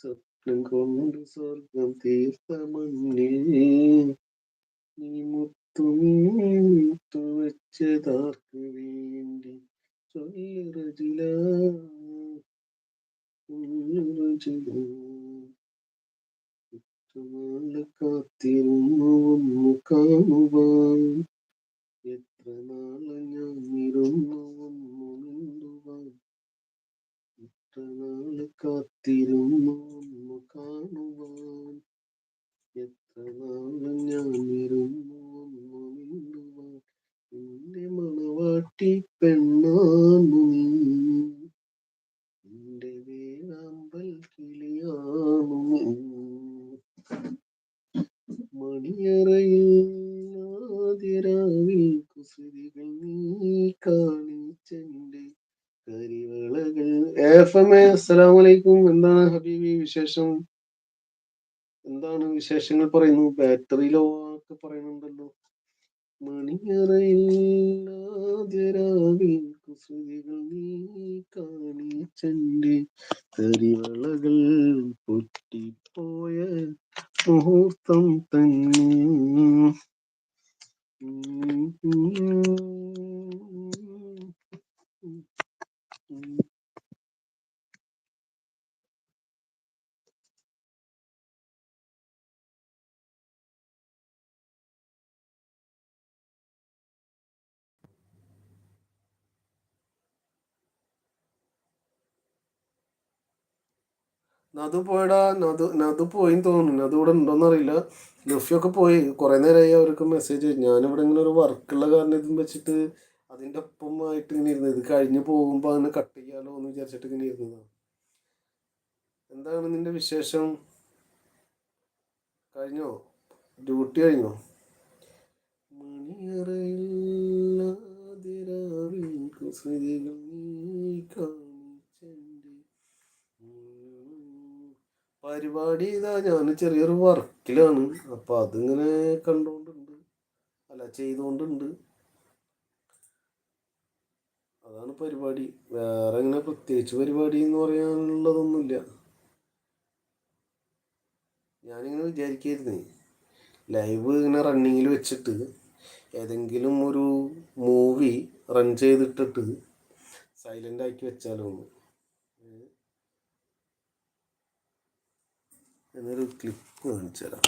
സ്വപ്നം കൊണ്ട് സ്വർഗം തീർത്ത മണ്ണിൽ നീ മുത്തു വെച്ചതാർക്ക് വേണ്ടി ചൊല്ലറജില കാത്തിരുന്നു ഒന്ന് കാണുവാൻ എത്ര നാള് ഞാൻ ഇരുന്നു ഒന്നു മിണ്ടുവാൻ എത്ര നാള് കാത്തിരുന്നു ഒന്ന് കാണുവാൻ എത്ര നാള് ഞാൻ ഇരുന്നു ഒന്നു മിണ്ടുവാൻ എന്റെ മണവാട്ടി പെണ്ണാണു നീ എന്റെ വേഴാമ്പൽ കിളിയാണു നീ മണിയറയിൽ ആതിരാവിൽ കുസൃതികൾ നീ കാണിച്ചെന്റെ കരിവളകൾ. എഫമേ അസ്സലാമലൈക്കും. എന്താണ് ഹബീബി വിശേഷം? എന്താണ് വിശേഷങ്ങൾ പറയുന്നു? ബാറ്ററി ലോ ഒക്കെ പറയുന്നുണ്ടല്ലോ. മണിയറയിൽ ആതിരാവിൽ കുസൃതികൾ നീ കാണിച്ചെന്റെ കരിവളകൾ പൊട്ടിപ്പോയ മുഹൂർത്തം തന്നെ. നദു പോയടാ. നദു പോയിന്ന് തോന്നുന്നു. നദു ഇവിടെ ഉണ്ടോന്ന് അറിയില്ല. ലഫിയൊക്കെ പോയി. കുറെ നേരമായി അവർക്ക് മെസ്സേജ്. ഞാനിവിടെ ഇങ്ങനെ ഒരു വർക്കുള്ള കാരണം ഇതും വെച്ചിട്ട് അതിൻ്റെ ഒപ്പമായിട്ട് ഇങ്ങനെ ഇരുന്നത്. ഇത് കഴിഞ്ഞ് പോകുമ്പോൾ അങ്ങനെ കട്ട് ചെയ്യാലോ എന്ന് വിചാരിച്ചിട്ട് ഇങ്ങനെ ഇരുന്നതാണ്. എന്താണ് നിന്റെ വിശേഷം? കഴിഞ്ഞോ? ഡ്യൂട്ടി കഴിഞ്ഞോ? മണിയറയിൽ ആതിരാവിൽ കുസൃതികൾ നീ കാണിച്ചെന്റെ പരിപാടി ഇതാ. ഞാൻ ചെറിയൊരു വർക്കിലാണ്. അപ്പൊ അതിങ്ങനെ കണ്ടുകൊണ്ടുണ്ട്, അല്ല ചെയ്തുകൊണ്ടുണ്ട്. അതാണ് പരിപാടി. വേറെ ഇങ്ങനെ പ്രത്യേകിച്ച് പരിപാടി എന്ന് പറയാനുള്ളതൊന്നുമില്ല. ഞാനിങ്ങനെ വിചാരിക്കായിരുന്നേ, ലൈവ് ഇങ്ങനെ റണ്ണിങ്ങിൽ വെച്ചിട്ട് ഏതെങ്കിലും ഒരു മൂവി റൺ ചെയ്തിട്ടിട്ട് സൈലന്റ് ആക്കി വെച്ചാലോ ഒന്ന്. എന്നൊരു ക്ലിപ്പ് കാണിച്ചു തരാം.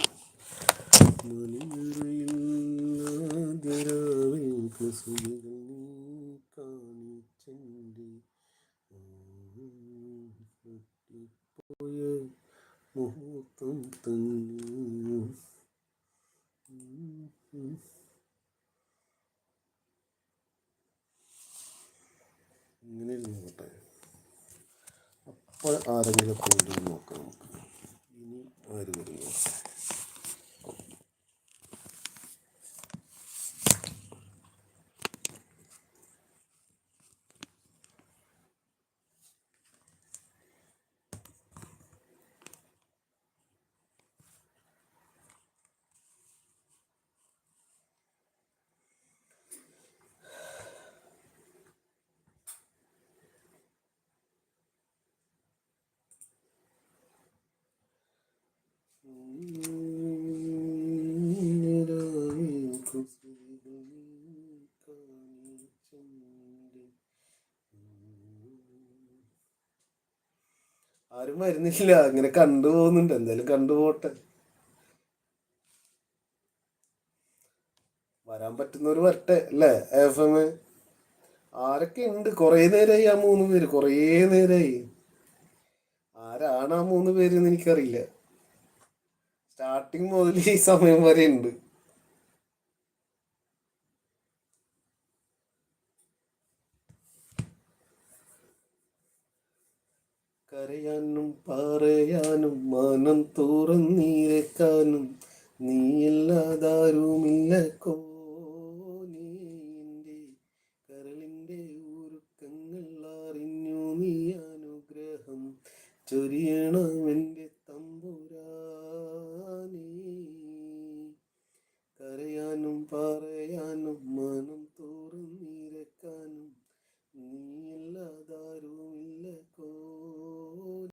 മുഹൂർത്തം തന്നെ. ഇങ്ങനെ നോക്കട്ടെ. അപ്പോൾ ആരെങ്കിലും ഒക്കെ നോക്കാം. ഇനി ആര് പറയുമോ? ആരും വരുന്നില്ല. ഇങ്ങനെ കണ്ടുപോകുന്നുണ്ട്. എന്തായാലും കണ്ടുപോട്ടെ. വരാൻ പറ്റുന്നവർ വരട്ടെ അല്ലേ? എഫ് എം ആരൊക്കെ ഉണ്ട്? കുറേ നേരമായി ആ 3 പേര്. കുറേ നേരമായി. ആരാണ് ആ 3 പേര് എന്ന് എനിക്കറിയില്ല. സ്റ്റാർട്ടിങ് മുതൽ ഈ സമയം വരെ ഉണ്ട്. കരയാനും പറയാനും മനം തുറന്നിരക്കാനും നീയില്ലാതാരുമില്ല കോനീന്റെ കരളിന്റെ ഊരുക്കങ്ങൾ അറിഞ്ഞു നീ അനുഗ്രഹം ചൊരിയണം എൻ്റെ തമ്പുരാനേ.